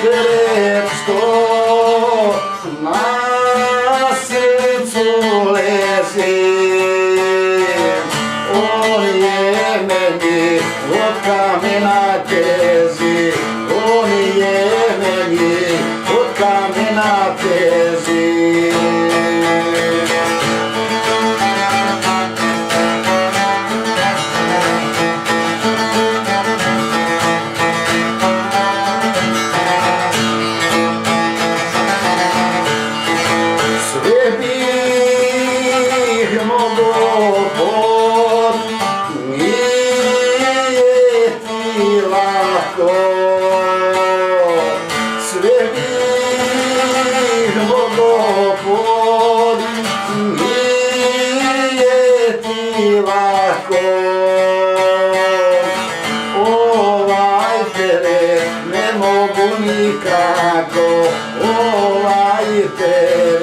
teret što na srcu leži, on je meni od kamena teži, on je meni od kamena teži. Sve bih mogo pod, nije ti lako. Sve bih mogo pod, nije ti lako. Ovaj teret ne mogu nikako, ovaj teret